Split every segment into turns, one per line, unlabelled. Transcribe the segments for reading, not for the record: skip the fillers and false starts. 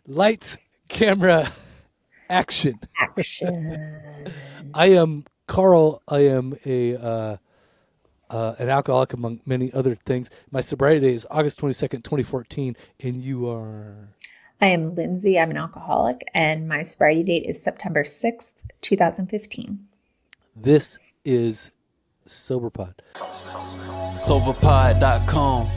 Lights, camera, action.
Action.
I am Carl. I am an alcoholic among many other things. My sobriety date is August 22nd, 2014, and you are.
I am Lindsey. I'm an alcoholic, and my sobriety date is September 6th, 2015.
This is SoberPod.
SoberPod.com.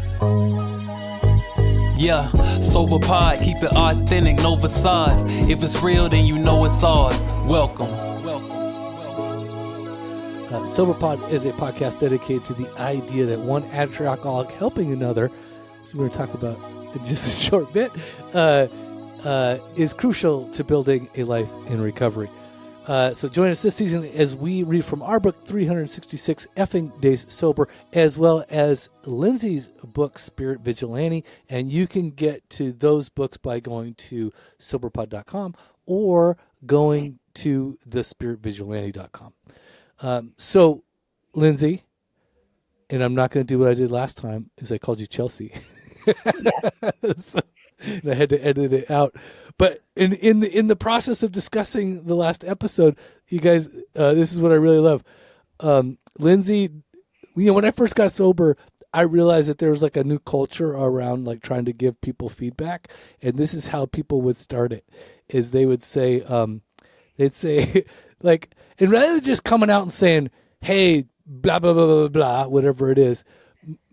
Yeah, SoberPod, keep it authentic, no facades. If it's real, then you know it's ours. Welcome.
SoberPod is a podcast dedicated to the idea that one addict or alcoholic helping another, which we're going to talk about in just a short bit, is crucial to building a life in recovery. So join us this season as we read from our book, 366 Effing Days Sober, as well as Lindsey's book, Spirit Vigilante. And you can get to those books by going to SoberPod.com or going to thespiritvigilante.com. So, Lindsey, and I'm not going to do what I did last time, is I called you Chelsea.
Yes.
So, and I had to edit it out. But in the process of discussing the last episode, you guys, this is what I really love. Lindsey, when I first got sober, I realized that there was like a new culture around like trying to give people feedback, and this is how people would start it: is they would say, like, and rather than just coming out and saying, "Hey, blah blah blah blah blah," whatever it is,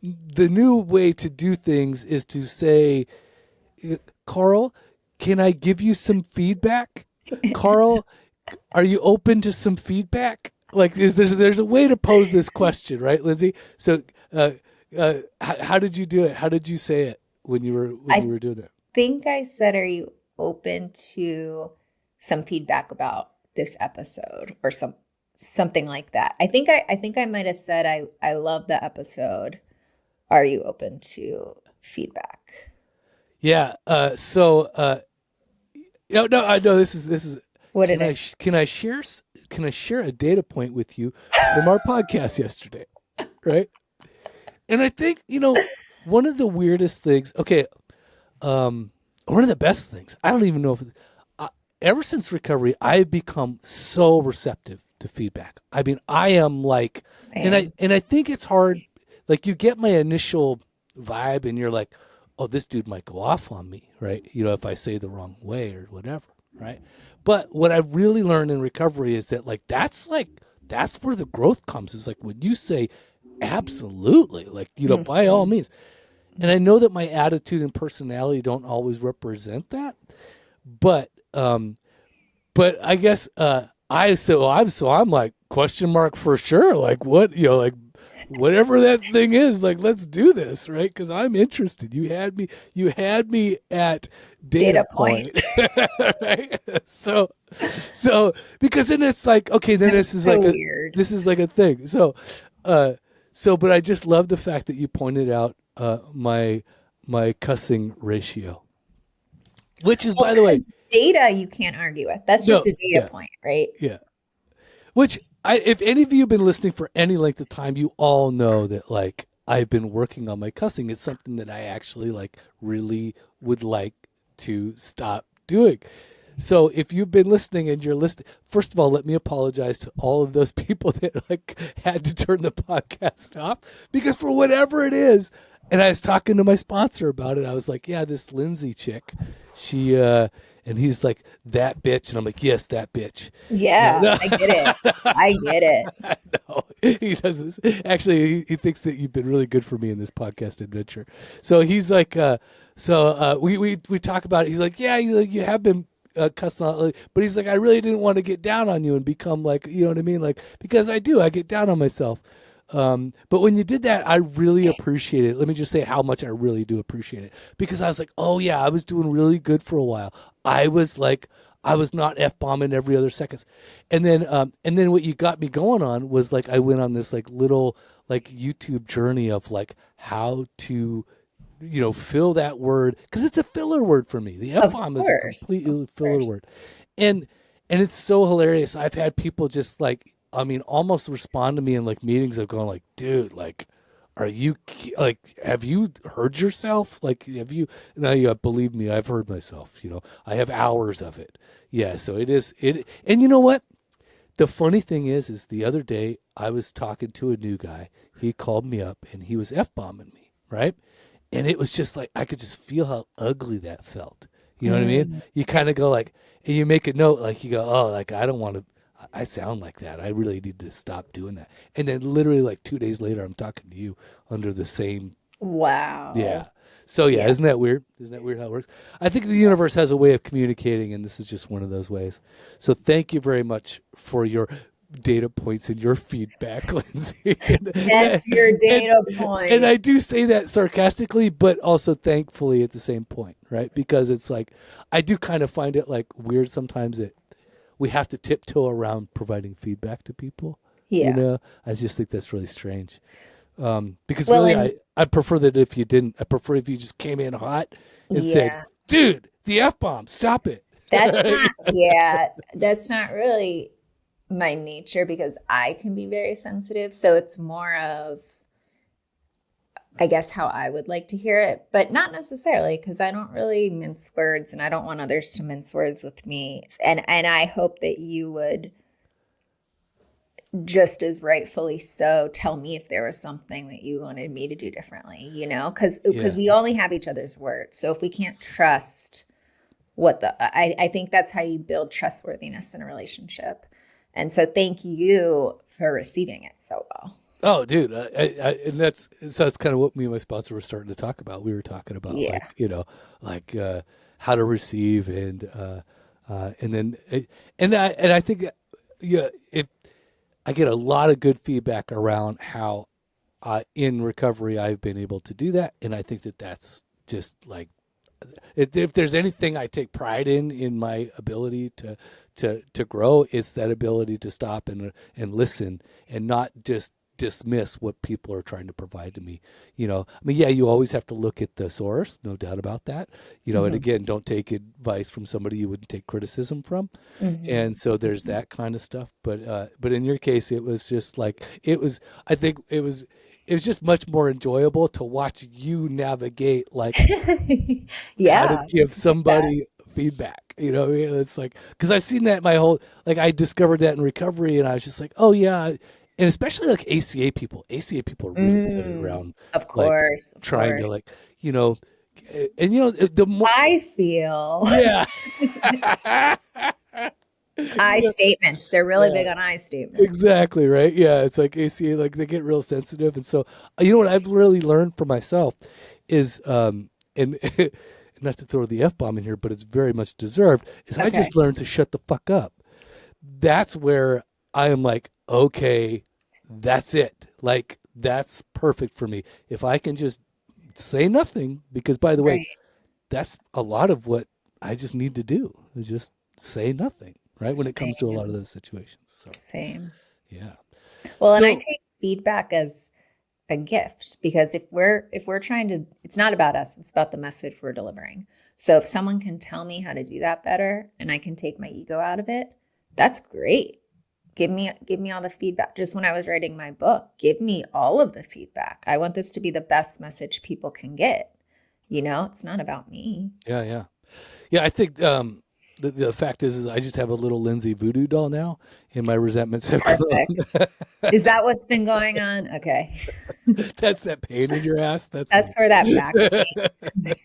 the new way to do things is to say, Carl, can I give you some feedback? Carl, are you open to some feedback? Like, there's a way to pose this question, right, Lindsey? So, how did you do it? How did you say it when you were doing it?
I think I said, "Are you open to some feedback about this episode?" or something like that. I think I might have said, "I love the episode. Are you open to feedback?"
Yeah. No. I know this is.
What it is.
Can I share a data point with you from our podcast yesterday, right? And I think one of the weirdest things. Okay, one of the best things. I don't even know if ever since recovery, I've become so receptive to feedback. I mean, I am like, and I think it's hard. Like, you get my initial vibe, and you're like, oh, this dude might go off on me, right? If I say the wrong way or whatever, right? But what I've really learned in recovery is that that's where the growth comes. Is like when you say absolutely, like, by all means. And I know that my attitude and personality don't always represent that, but I guess I'm like, question mark for sure. Like, what, like, whatever that thing is, like, let's do this, right? Because I'm interested. You had me at data point. Right? So because then it's like, okay, then
That's
this is
so
like
weird.
this is like a thing. But I just love the fact that you pointed out my cussing ratio, which is, by the way,
data you can't argue with. That's just a data point, right?
Yeah. Which, if any of you have been listening for any length of time, you all know that, like, I've been working on my cussing. It's something that I actually, like, really would like to stop doing. So if you've been listening and you're listening, first of all, let me apologize to all of those people that, like, had to turn the podcast off, because for whatever it is, and I was talking to my sponsor about it. I was like, yeah, this Lindsey chick, she, and he's like, that bitch. And I'm like, yes, that bitch.
Yeah,
No.
I get it. I get it.
I know. He does this. Actually, he thinks that you've been really good for me in this podcast adventure. So he's like, we talk about it. He's like, yeah, you have been cussing out, but he's like, I really didn't want to get down on you and become like, you know what I mean? Like, because I get down on myself. But when you did that, I really appreciate it. Let me just say how much I really do appreciate it, because I was like, oh yeah, I was doing really good for a while. I was not F-bombing every other second. And then what you got me going on was, like, I went on this, like, little, like, YouTube journey of, like, how to, fill that word. 'Cause it's a filler word for me. The F-bomb is a completely filler word. And it's so hilarious. I've had people just, like, I mean, almost respond to me in, like, meetings of going like, dude, like, are you like, have you heard yourself? Like, have you, now you believe me, I've heard myself, I have hours of it. Yeah. So and you know what? The funny thing is the other day I was talking to a new guy. He called me up and he was F-bombing me, right? And it was just like, I could just feel how ugly that felt. You know what I mean?
Mm,
You kind of go like, and you make a note, like you go, oh, like I don't want to, I sound like that. I really need to stop doing that. And then literally like 2 days later, I'm talking to you under the same, yeah.
wow.
So yeah,
Yeah.
isn't that weird? Isn't that weird how it works? I think the universe has a way of communicating, and this is just one of those ways. So thank you very much for your data points and your feedback, Lindsay.
That's your
and,
data
and I
point.
do say that sarcastically, but also thankfully at the same point, right? Because it's like, I do kind of find it like weird sometimes that we have to tiptoe around providing feedback to people.
Yeah.
I just think that's really strange. Because
Well,
really,
and
I prefer that if you didn't. I prefer if you just came in hot and said,
yeah,
"Dude, the F-bomb, stop it."
that's not, yeah, that's not really my nature because I can be very sensitive. So it's more of, I guess, how I would like to hear it, but not necessarily because I don't really mince words and I don't want others to mince words with me. And I hope that you would just as rightfully so tell me if there was something that you wanted me to do differently, because
Yeah,
we only have each other's words. So if we can't trust I think that's how you build trustworthiness in a relationship. And so thank you for receiving it so well.
oh, dude, and that's kind of what me and my sponsor were starting to talk about. We were talking about like
Yeah.
like how to receive and then and I think yeah, if I get a lot of good feedback around how in recovery I've been able to do that, and I think that that's just like if there's anything I take pride in my ability to grow, it's that ability to stop and listen and not just dismiss what people are trying to provide to me. I mean, yeah, you always have to look at the source, no doubt about that. And
Hmm.
again, don't take advice from somebody you wouldn't take criticism from.
Hmm.
And so there's that kind of stuff. But in your case, it was just like it was. I think it was just much more enjoyable to watch you navigate like how to
Yeah.
give
That.
somebody feedback. It's like because I've seen that my whole like I discovered that in recovery, and I was just like, oh yeah, and especially like ACA people. ACA people are really good around
Of
like
course. Of
trying to
course.
like you know, and the more
I feel
yeah.
I statements. They're really
Yeah,
big on I statements.
exactly right. Yeah, it's like ACA, like they get real sensitive, and so what I've really learned for myself is, and not to throw the f bomb in here, but it's very much deserved. Is I
Okay.
just learned to shut the fuck up. That's where I am like, okay, that's it. Like that's perfect for me. If I can just say nothing, because by the way,
Right.
that's a lot of what I just need to do is just say nothing, right? When it comes to a lot of
Same.
those situations. So
Same.
yeah.
Well, and I
So
take feedback as a gift because if we're trying to, it's not about us, it's about the message we're delivering. So if someone can tell me how to do that better and I can take my ego out of it, that's great. Give me all the feedback. Just when I was writing my book, give me all of the feedback. I want this to be the best message people can get. It's not about me.
yeah. Yeah, I think the fact is I just have a little Lindsay voodoo doll now, and my resentments have grown.
Perfect. Is that what's been going on? Okay.
That's that pain in your ass. That's me.
That's where that back pain is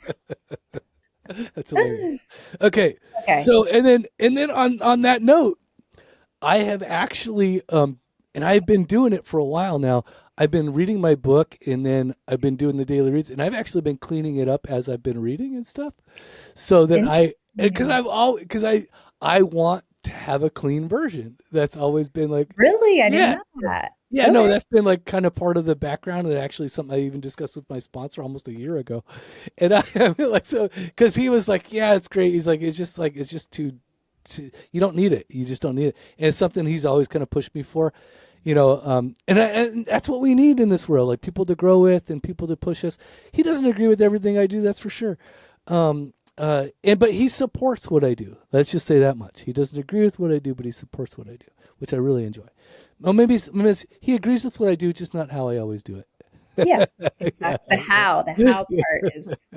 That's hilarious.
coming.
Okay,
Okay.
so and then on that note, I have actually and I've been doing it for a while now. I've been reading my book, and then I've been doing the daily reads, and I've actually been cleaning it up as I've been reading and stuff, so that because
Interesting.
I've all because I want to have a clean version. That's always been like,
Really? I didn't
yeah,
know that.
yeah, no,
Okay.
that's been like kind of part of the background, and actually something I even discussed with my sponsor almost a year ago, and I mean, like so because he was like, yeah, it's great. He's like, it's just you don't need it. You just don't need it, and it's something he's always kind of pushed me for. And that's what we need in this world, like people to grow with and people to push us. He doesn't agree with everything I do, that's for sure. But he supports what I do. Let's just say that much. He doesn't agree with what I do, but he supports what I do, which I really enjoy. Well, maybe he agrees with what I do, just not how I always do it.
Yeah, exactly. The how part is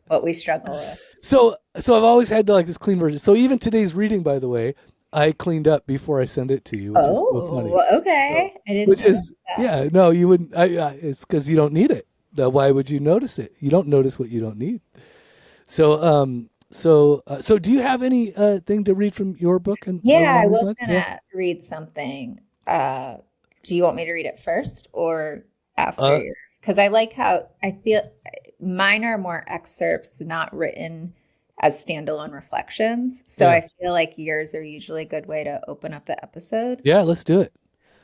what we struggle with.
So I've always had like this clean version. So even today's reading, by the way, I cleaned up before I send it to you, which is so funny.
Oh,
So,
okay. I didn't
which
know
is
that.
yeah, no, you wouldn't. It's because you don't need it. Why would you notice it? You don't notice what you don't need. So do you have any thing to read from your book and
Yeah, I
along these
was
lines? Yeah.
gonna read something. Do you want me to read it first or after
Uh,
yours? Because I like how I feel mine are more excerpts, not written as standalone reflections. So
yeah.
I feel like yours are usually a good way to open up the episode.
Yeah. Let's do it.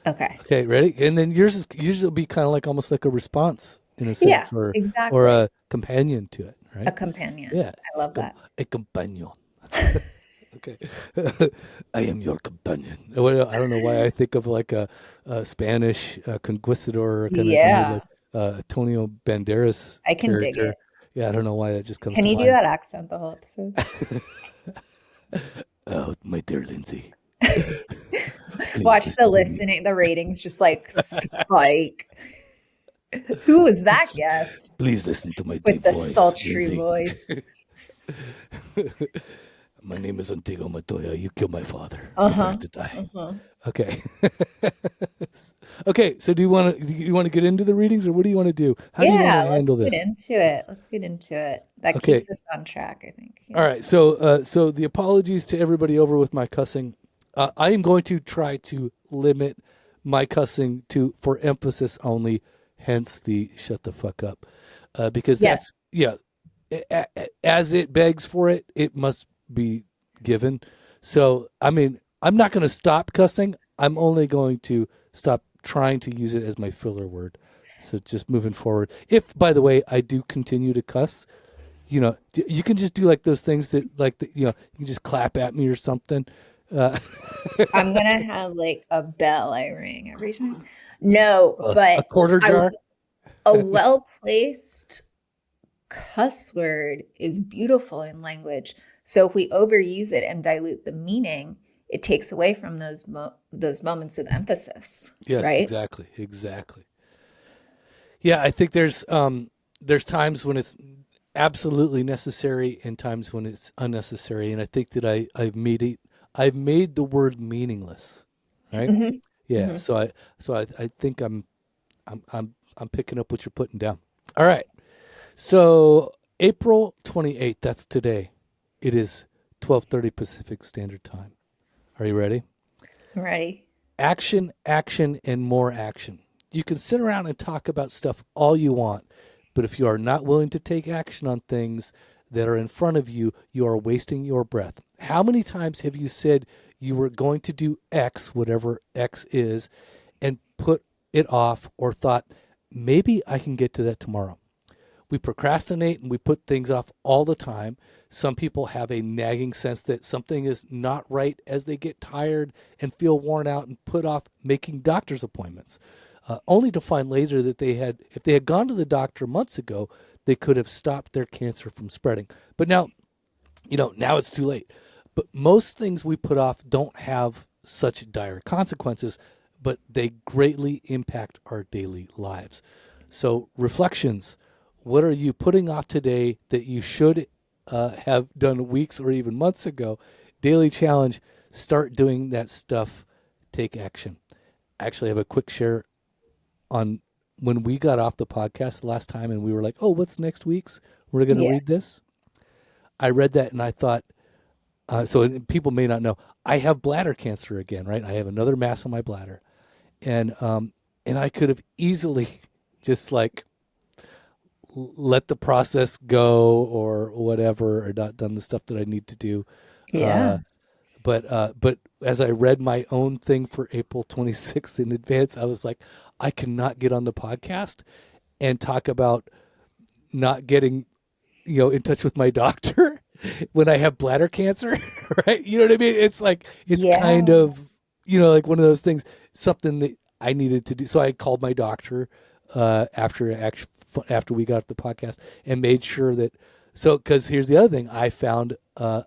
Okay.
Okay. Ready? And then yours is usually be kind of like almost like a response in a
Yeah,
sense, or
exactly.
a companion to it,
A
right?
companion.
Yeah.
I love that.
A companion. Okay. I am your companion. I don't know why I think of like a Spanish conquistador kind of, like
Yeah,
Antonio Banderas
I can dig
character.
it.
Yeah, I don't know why that just comes
Can
to
you do
mind.
that accent the whole episode?
Oh, my dear Lindsay, please
Watch the
listen to me.
listening, the ratings just like spike. Who was that guest
Please listen to my
with
deep
the
voice,
sultry
Lindsay.
voice?
My name is Antigua Matoya. You killed my father. Prepare
Uh-huh.
to die.
Uh-huh.
Okay. Okay. So do you want to get into the readings, or what do you want to do? How do you want
Yeah,
to
let's
handle
get
this?
into it. Let's get into it. That
Okay.
keeps us on track, I think.
All
Yeah.
right. So the apologies to everybody over with my cussing. I am going to try to limit my cussing to for emphasis only. Hence the shut the fuck up, because
Yes.
that's yeah. As it begs for it, it must be given. So I mean, I'm not going to stop cussing. I'm only going to stop trying to use it as my filler word. So just moving forward. If, by the way, I do continue to cuss, you can just do like those things that like you can just clap at me or something. Uh,
I'm gonna have like a bell I ring every time. No,
a
but
quarter
I
jar.
a well-placed cuss word is beautiful in language. So if we overuse it and dilute the meaning, it takes away from those moments of emphasis,
Yes,
right?
exactly, exactly. Yeah, I think there's times when it's absolutely necessary and times when it's unnecessary, and I think that I've made the word meaningless, right?
Hmm.
Yeah,
Hmm.
so I think I'm picking up what you're putting down. All right. So April 28th, that's today. It is 12:30 Pacific Standard Time. Are you ready?
I'm ready.
Action, action, and more action. You can sit around and talk about stuff all you want, but if you are not willing to take action on things that are in front of you, you are wasting your breath. How many times have you said you were going to do X, whatever X is, and put it off or thought, maybe I can get to that tomorrow? We procrastinate and we put things off all the time. Some people have a nagging sense that something is not right as they get tired and feel worn out and put off making doctor's appointments, only to find later that if they had gone to the doctor months ago, they could have stopped their cancer from spreading. But now it's too late. But most things we put off don't have such dire consequences, but they greatly impact our daily lives. So, reflections: what are you putting off today that you should have done weeks or even months ago? Daily challenge: start doing that stuff, take action. I actually have a quick share on when we got off the podcast last time and we were like, oh, what's next week's? We're going to
Yeah.
read this. I read that and I thought, so people may not know, I have bladder cancer again, right? I have another mass on my bladder, and I could have easily just like let the process go or whatever, or not done the stuff that I need to do.
Yeah.
Uh, but as I read my own thing for April 26th in advance, I was like, I cannot get on the podcast and talk about not getting in touch with my doctor when I have bladder cancer, right? You know what I mean? It's like it's kind
Yeah.
of like one of those things, something that I needed to do. So I called my doctor after we got off the podcast and made sure that because here's the other thing, I found a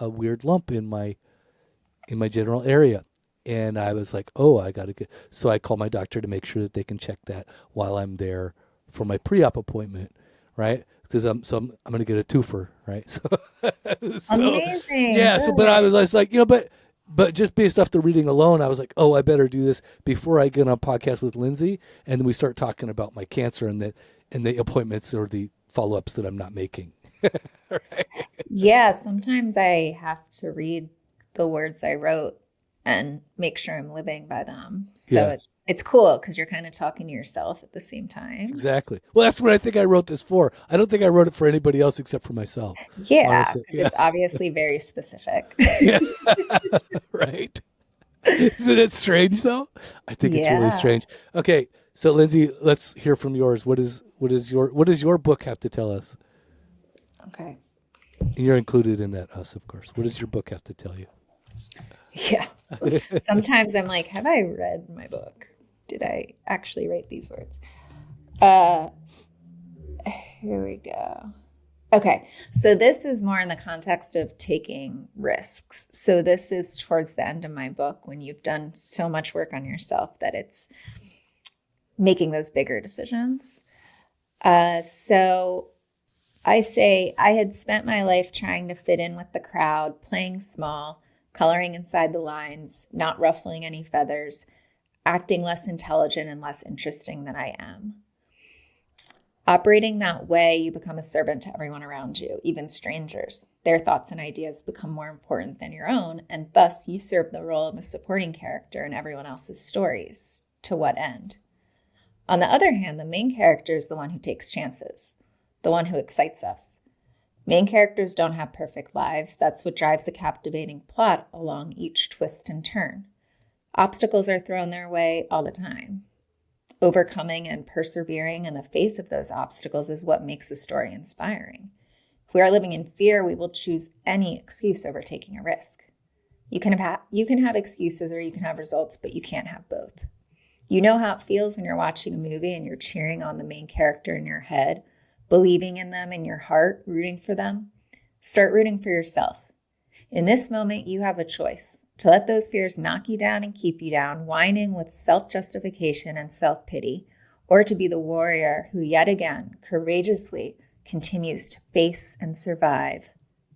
weird lump in my general area, And I was like, oh, I got to get. So I call my doctor to make sure that they can check that while I'm there for my pre-op appointment, right? Because I'm going to get a twofer, right? So
Amazing.
yeah. So but I
Good.
was like, but just based off the reading alone, I was like, oh, I better do this before I get on a podcast with Lindsey, and then we start talking about my cancer and the appointments or the follow-ups that I'm not making. Right?
Yeah, sometimes I have to read the words I wrote and make sure I'm living by them. So
Yeah.
it's cool because you're kind of talking to yourself at the same time.
Exactly. Well, that's what I think I wrote this for. I don't think I wrote it for anybody else except for myself.
Yeah,
Honestly.
because
Yeah.
it's obviously very specific.
Yeah. Right. Isn't it strange though? I think it's really
Yeah.
strange. Okay, so Lindsey, let's hear from yours. What does your book have to tell us?
Okay.
And you're included in that, us, of course. What does your book have to tell you?
Yeah. Sometimes I'm like, have I read my book? Did I actually write these words? Uh, Here we go. Okay. So this is more in the context of taking risks. So this is towards the end of my book when you've done so much work on yourself that it's making those bigger decisions. So I say I had spent my life trying to fit in with the crowd, playing small, coloring inside the lines, not ruffling any feathers, acting less intelligent and less interesting than I am. Operating that way, you become a servant to everyone around you, even strangers. Their thoughts and ideas become more important than your own, and thus you serve the role of a supporting character in everyone else's stories. To what end? On the other hand, the main character is the one who takes chances, the one who excites us. Main characters don't have perfect lives. That's what drives a captivating plot along each twist and turn. Obstacles are thrown their way all the time. Overcoming and persevering in the face of those obstacles is what makes a story inspiring. If we are living in fear, we will choose any excuse over taking a risk. You can have excuses or you can have results, but you can't have both. You know how it feels when you're watching a movie and you're cheering on the main character in your head, believing in them in your heart, rooting for them. Start rooting for yourself. In this moment, you have a choice to let those fears knock you down and keep you down, whining with self-justification and self-pity, or to be the warrior who yet again courageously continues to face and survive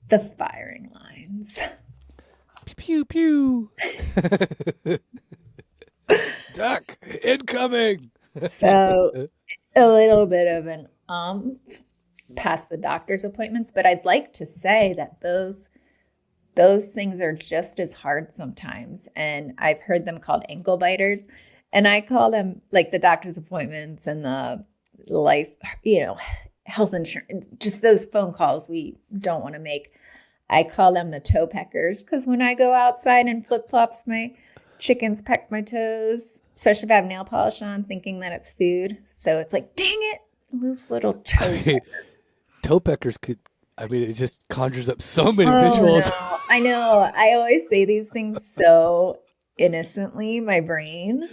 the firing lines.
Pew pew. Duck incoming.
So a little bit of an past the doctor's appointments, but I'd like to say that those things are just as hard sometimes. And I've heard them called ankle biters. And I call them like the doctor's appointments and the life, health insurance, just those phone calls we don't want to make. I call them the toe peckers because when I go outside and flip flops, my chickens peck my toes, especially if I have nail polish on, thinking that it's food. So it's like, dang it, those little toe peckers.
Toe peckers it just conjures up so many
Oh,
visuals.
no. I know. I always say these things so innocently, my brain,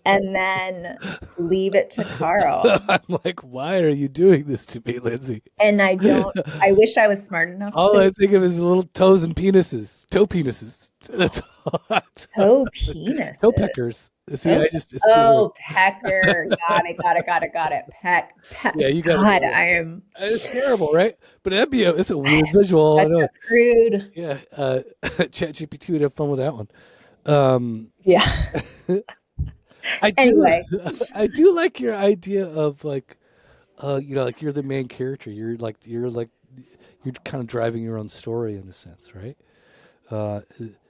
and then leave it to Carl.
I'm like, why are you doing this to me, Lindsey?
And I wish I was smart enough
All I
to
think of is little toes and penises. Toe penises. That's all.
toe penis.
Toe peckers. See, it's too
Oh, pecker. Got it. Peck.
Yeah, you got
God,
it.
I am.
It's terrible, right? But it's a weird visual. I
Such
know.
a prude.
Yeah, ChatGPT would have fun with that one.
Yeah. Anyway.
I do like your idea of like you're the main character. You're kind of driving your own story in a sense, right?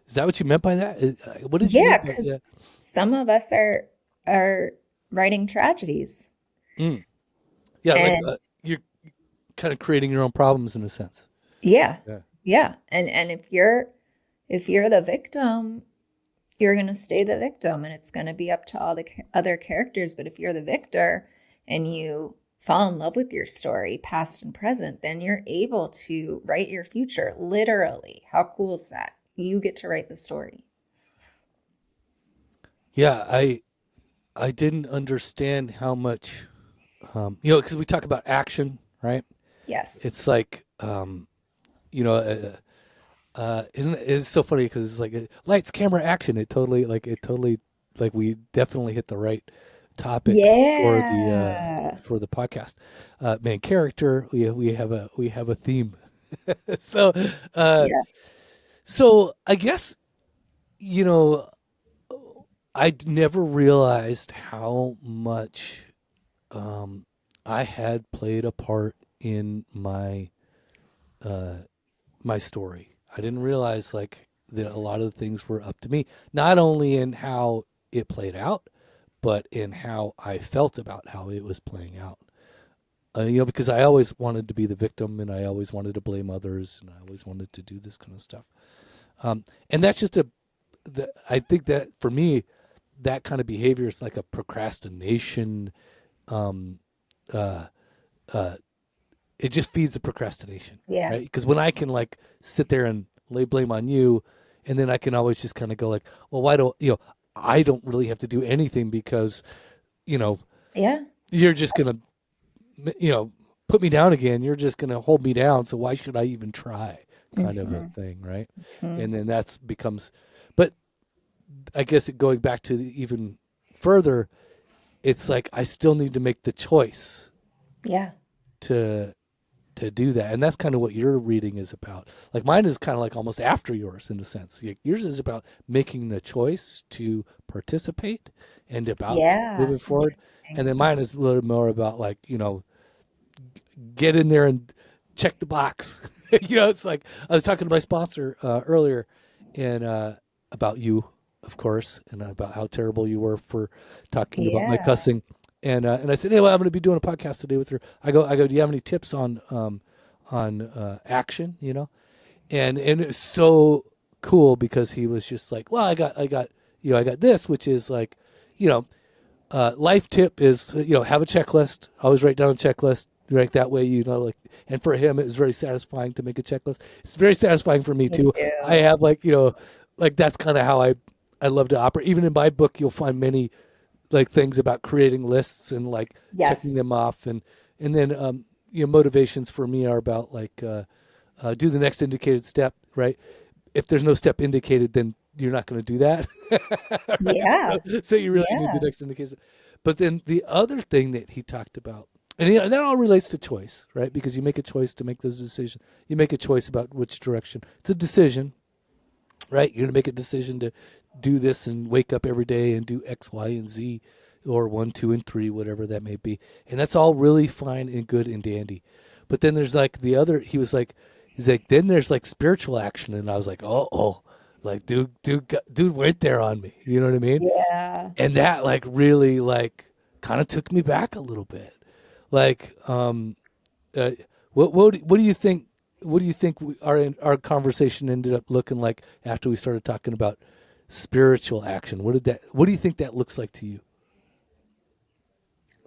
Is that what you meant by that? What did you mean
Yeah,
by
because
that?
some of us are writing tragedies.
Mm. Yeah,
And
you're kind of creating your own problems in a sense.
yeah.
Yeah.
Yeah. And if you're the victim, you're going to stay the victim and it's going to be up to all the other characters. But if you're the victor and you fall in love with your story, past and present, then you're able to write your future. Literally. How cool is that? You get to write the story.
Yeah, I didn't understand how much, because we talk about action, right?
Yes.
It's like, Isn't it's so funny because it's like lights, camera, action. It totally like we definitely hit the right topic
Yeah.
for the podcast. Main character, we have a theme. so uh,
Yes.
so I guess you know I never realized how much um, I had played a part in uh, my story. I didn't realize like that a lot of the things were up to me, not only in how it played out, but in how I felt about how it was playing out. Because I always wanted to be the victim, and I always wanted to blame others, and I always wanted to do this kind of stuff. And that's just I think that for me, that kind of behavior is like a procrastination. Um, uh, uh, it just feeds the procrastination,
Yeah.
right? Because when I can like sit there and lay blame on you, and then I can always just kind of go like, well, why don't I don't really have to do anything because you know
Yeah.
you're just gonna put me down again. You're just gonna hold me down. So why should I even try? Kind of a
Hmm.
thing, right?
Hmm.
And then that's becomes, but I guess going back to even further, it's like I still need to make the choice
Yeah.
to do that, and that's kind of what your reading is about. Like mine is kind of like almost after yours in a sense. Yours is about making the choice to participate and about
Yeah.
moving forward, and then
Interesting.
mine is a little more about like get in there and check the box. It's like I was talking to my sponsor earlier, and about you, of course, and about how terrible you were for talking about my
Yeah.
cussing. And I said, hey, well, I'm going to be doing a podcast today with her. I go, do you have any tips on action? And it's so cool because he was just like, well, I got this, which is like, you know, life tip is have a checklist. Always write down a checklist. Right, that way like. And for him, it was very satisfying to make a checklist. It's very satisfying for me
Me
too. I
too.
have like that's kind of how I love to operate. Even in my book, you'll find many like things about creating lists and like checking
Yes.
them off, and then motivations for me are about like do the next indicated step. Right, if there's no step indicated, then you're not going to do that. Right?
Yeah.
So you really need the
Yeah.
next indication. But then the other thing that he talked about, and that all relates to choice, right? Because you make a choice to make those decisions. You make a choice about which direction. It's a decision, right? You're going to make a decision to do this and wake up every day and do X, Y, and Z, or one, two, and three, whatever that may be. And that's all really fine and good and dandy. But then there's like the other, he's like, then there's like spiritual action. And I was like, oh, like, dude went there on me. You know what I mean?
Yeah.
And that like really like kind of took me back a little bit. Like, uh, what do you think? What do you think our conversation ended up looking like after we started talking about spiritual action? What do you think that looks like to you?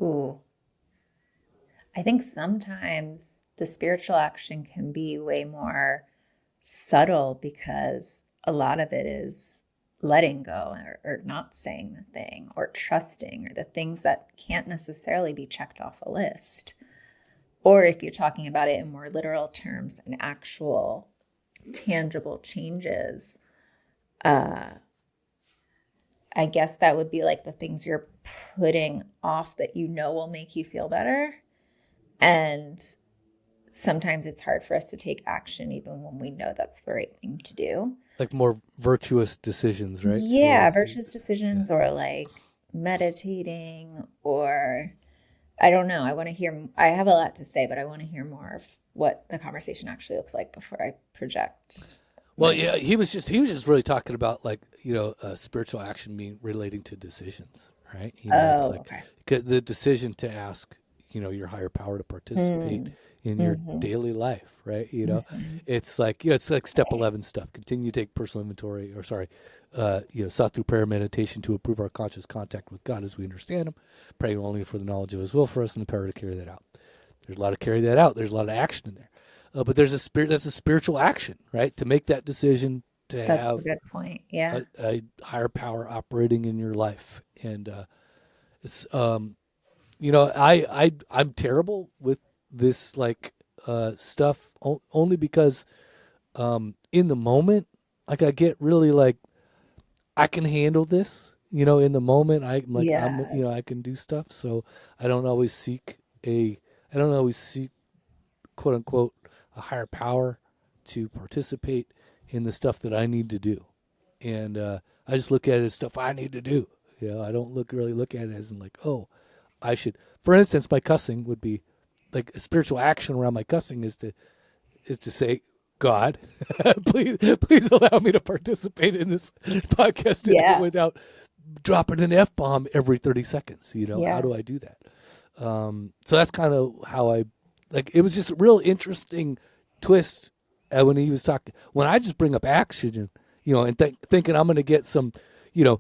Ooh. I think sometimes the spiritual action can be way more subtle because a lot of it is letting go or not saying the thing or trusting or the things that can't necessarily be checked off a list. Or if you're talking about it in more literal terms and actual tangible changes, uh, I guess that would be like the things you're putting off that you know will make you feel better. And sometimes it's hard for us to take action even when we know that's the right thing to do.
Like more virtuous decisions, right?
Yeah,
Or
virtuous
yeah.
decisions or like meditating or I don't know. I want to hear, I have a lot to say, but I want to hear more of what the conversation actually looks like before I project
Well,
my.
yeah, he was just really talking about like spiritual action mean relating to decisions, right? It's
Oh,
like
okay.
the decision to ask your higher power to participate
Mm.
in your
Mm-hmm.
daily life, right?
Mm-hmm.
It's like step 11 stuff. Continue to take personal inventory, or sorry, sought through prayer and meditation to improve our conscious contact with God as we understand Him, praying only for the knowledge of His will for us and the power to carry that out. There's a lot of carry that out. There's a lot of action in there. But there's a spirit. That's a spiritual action, right? To make that decision to
That's a
have
good point. Yeah.
a higher power operating in your life, and it's I'm terrible with this like stuff only because in the moment, like I get really like I can handle this. In the moment, I
Yes.
can do stuff. So I don't always seek a, I don't always seek quote unquote a higher power to participate in the stuff that I need to do, and I just look at it as stuff I need to do. I don't really look at it as in like, oh, I should. For instance, my cussing would be like a spiritual action around my cussing is to say, God, please allow me to participate in this podcast today
Yeah.
without dropping an F bomb every 30 seconds. How
Yeah.
do I do that? So that's kind of how I like. It was just a real interesting twist when he was talking. When I just bring up action, and thinking I'm going to get some, you know,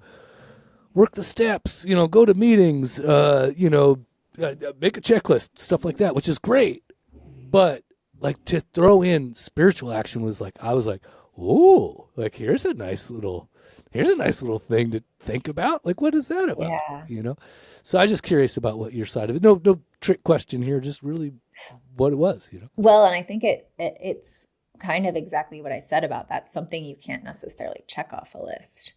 work the steps, go to meetings, make a checklist, stuff like that, which is great. But like to throw in spiritual action was like I was like, "Ooh, like here's a nice little thing to think about. Like what is that about?"
Yeah.
You know? So I was just curious about what your side of it. No trick question here, just really what it was.
Well, and I think it's kind of exactly what I said about that. Something you can't necessarily check off a list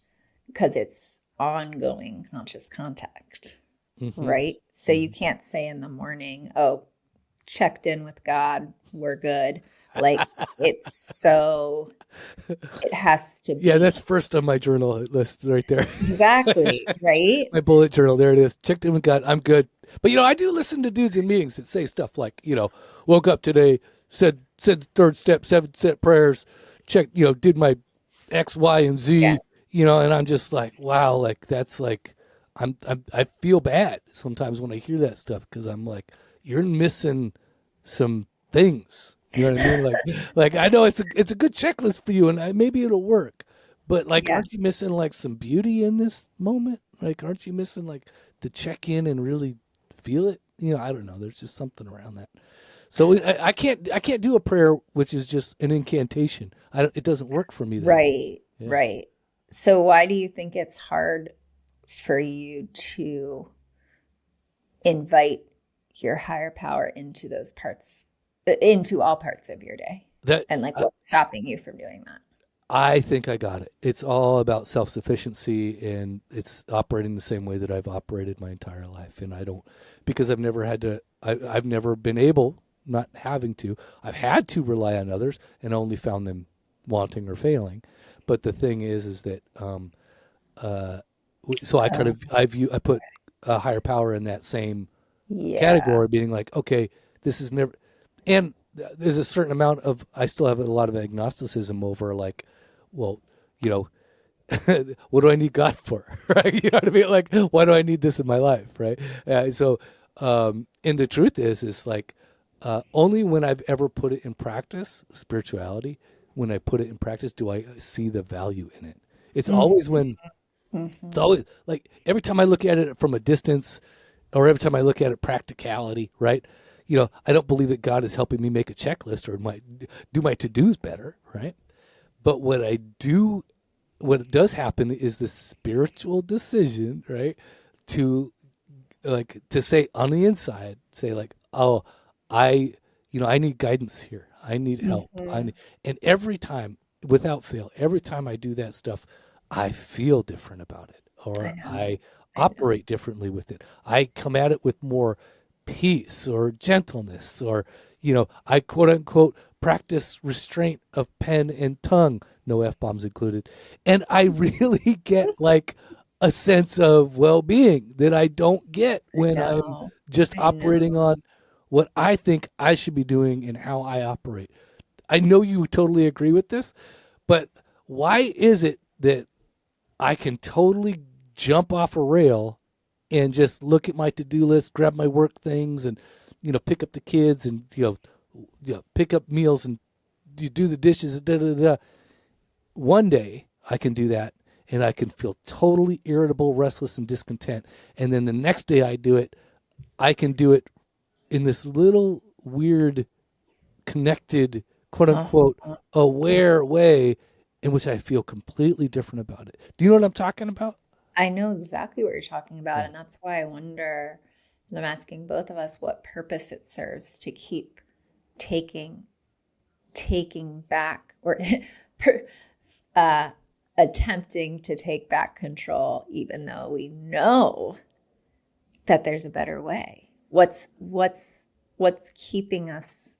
because it's ongoing conscious contact,
Mhm.
right? So you
Mhm.
can't say in the morning, oh, checked in with God, we're good. Like it has to
Yeah, that's
be
first on my journal list right there.
exactly, right?
My bullet journal. There it is. Checked in with God. I'm good. But I do listen to dudes in meetings that say stuff like, woke up today, said the third step, 7 step prayers, checked, did my X, Y, and
Yeah.
Z, and I'm just like, wow, like that's like, I feel bad sometimes when I hear that stuff because I'm like, you're missing some things. You know what I mean? Like I know it's a good checklist for you, and maybe it'll work. But like,
Yeah.
aren't you missing like some beauty in this moment? Like, aren't you missing like to check in and really feel it? I don't know. There's just something around that. So I can't do a prayer which is just an incantation. It doesn't work for me that way.
Right.
Yeah.
Right. So why do you think it's hard for you to invite your higher power into those parts, into all parts of your day?
That
And like what's stopping you from doing that?
I think I got it. It's all about self sufficiency, and it's operating the same way that I've operated my entire life. And I don't, because I've never had to, I've never been able, not having to, I've had to rely on others and only found them wanting or failing. But the thing is that, uh, so
Oh,
I put a higher power in that same
yeah.
category, being like, okay, this is never, and there's a certain amount of, I still have a lot of agnosticism over like, well, you know, what do I need God for? Right? You know what I mean? Like, why do I need this in my life? Right? And the truth is like, only when I've ever put it in practice, spirituality, when I put it in practice, do I see the value in it. It's
Mhm,
always when, it's
mhm.
always like every time I look at it from a distance, or every time I look at it practicality, right? I don't believe that God is helping me make a checklist or do my to dos better, right? But what does happen is the spiritual decision, right? To to say on the inside, say like, oh, I, I need guidance here. I need help.
Mhm.
And every time, without fail, every time I do that stuff, I feel different about it,
I
or
know.
I
I know.
operate differently with it. I come at it with more peace or gentleness, or I quote unquote practice restraint of pen and tongue, no f bombs included, and I really get like a sense of well-being that I don't get
I
when I'm
know.
just
I
operating
know.
on what I think I should be doing and how I operate. I know you totally agree with this, but why is it that I can totally jump off a rail and just look at my to-do list, grab my work things, and pick up the kids, and pick up meals, and you do the dishes, and da da da. One day I can do that, and I can feel totally irritable, restless, and discontent. And then the next day I do it, I can do it in this little weird, connected, quote unquote,
Uh-huh.
aware way in which I feel completely different about it. Do you know what I'm talking about?
I know exactly what you're talking about,
Yeah.
and that's why I wonder, and I'm asking both of us what purpose it serves to keep taking taking back or uh, attempting to take back control, even though we know that there's a better way. What's keeping us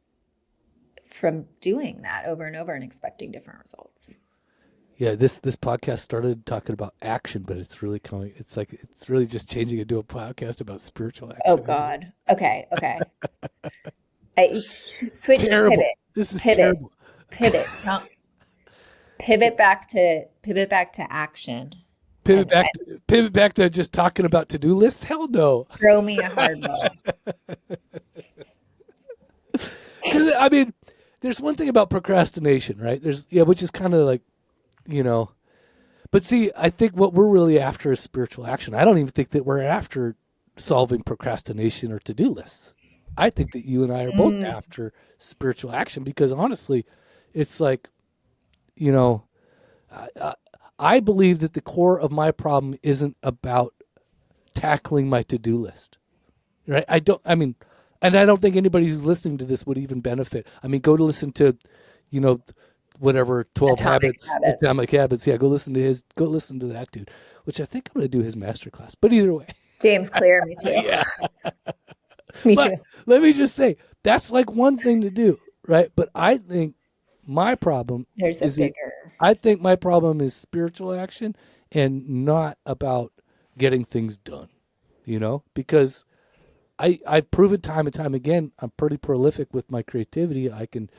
from doing that over and over and expecting different results?
Yeah, this podcast started talking about action, but it's really coming. It's like it's really just changing into a podcast about spiritual action.
Oh God. Okay. Switch.
Terrible. This is terrible.
Pivot. Pivot back to action.
Pivot back to just talking about to-do lists. Hell no.
Throw me a hard ball.
I mean, there's one thing about procrastination, right? Which is kind of like, but see, I think what we're really after is spiritual action. I don't even think that we're after solving procrastination or to-do lists. I think that you and I are both after spiritual action because honestly, it's like, I believe that the core of my problem isn't about tackling my to-do list, right? I don't think anybody who's listening to this would even benefit. I mean, go to listen to, whatever 12 Atomic Habits. Yeah, go listen to that dude, which I think I'm going to do his masterclass. But either way,
James Clear, me too.
Yeah.
Me too.
Let me just say that's like one thing to do, right? But I think my problem I think my problem is spiritual action and not about getting things done, because I've proven time and time again, I'm pretty prolific with my creativity. I can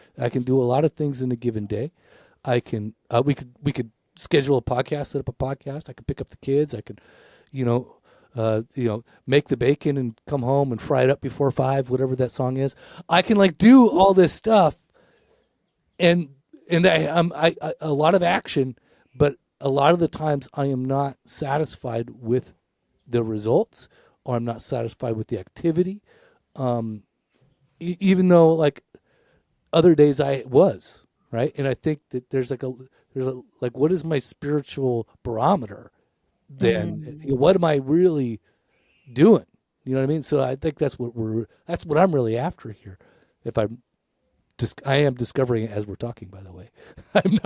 do a lot of things in a given day. We could schedule a podcast, set up a podcast. I could pick up the kids. I could, make the bacon and come home and fry it up before 5, whatever that song is. I can do all this stuff, and I a lot of action, but a lot of the times I am not satisfied with the results, or I'm not satisfied with the activity, even though other days I was, right. And I think that there's what is my spiritual barometer? Then what am I really doing? You know what I mean? So I think that's what I'm really after here. I am discovering it as we're talking, by the way. I'm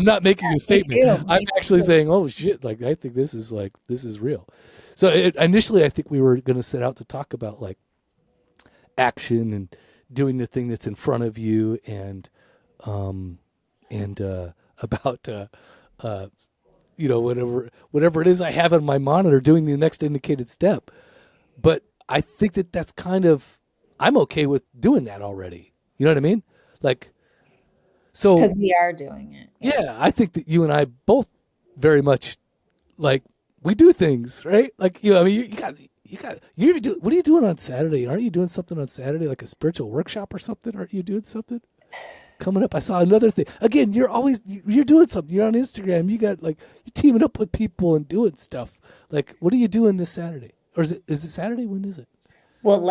not making a statement. I'm actually saying, oh shit, I think this is real. So initially I think we were going to set out to talk about action and doing the thing that's in front of you and about whatever it is I have on my monitor, doing the next indicated step. But I think that's I'm okay with doing that already. You know what I mean? So
because we are doing it.
Yeah, I think that you and I both very much we do things, right? You got you even do. What are you doing on Saturday? Aren't you doing something on Saturday, like a spiritual workshop or something? Aren't you doing something coming up? I saw another thing. Again, you're doing something. You're on Instagram. You got you're teaming up with people and doing stuff. What are you doing this Saturday? Or is it Saturday? When is it?
Well,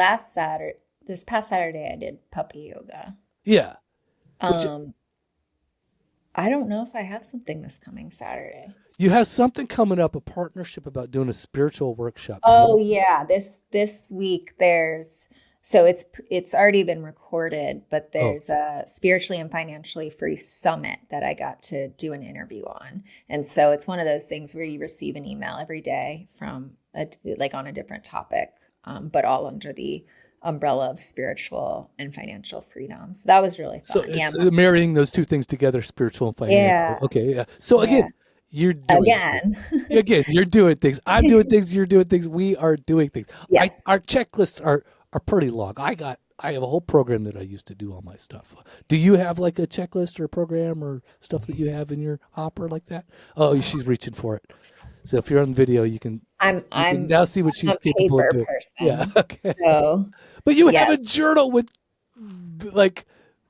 this past Saturday, I did puppy yoga.
Yeah.
I don't know if I have something this coming Saturday.
You have something coming up, a partnership about doing a spiritual workshop.
Oh yeah, this week it's already been recorded, but there's a spiritually and financially free summit that I got to do an interview on. And so it's one of those things where you receive an email every day from on a different topic, but all under the umbrella of spiritual and financial freedom. So that was really fun.
So marrying those two things together, spiritual and financial.
Yeah.
Okay. Yeah. So again, you're doing again, you're doing things. I'm doing things. You're doing things. We are doing things.
Yes.
Our checklists are pretty long. I have a whole program that I used to do all my stuff. Do you have a checklist or a program or stuff that you have in your hopper like that? Oh, she's reaching for it. So if you're on video, you can now see what she's capable of doing.
Person,
yeah. Okay.
So,
but you have a journal with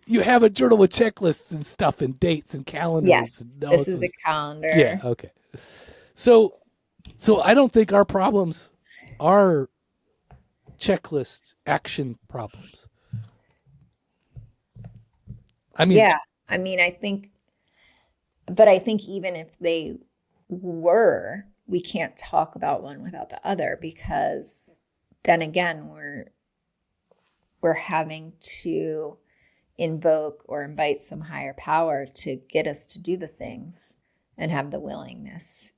checklists and stuff and dates and calendars.
Yes,
and
this is a calendar.
Yeah. Okay. So I don't think our problems are checklist action problems. I
think even if they were, we can't talk about one without the other, because then again, we're having to invoke or invite some higher power to get us to do the things and have the willingness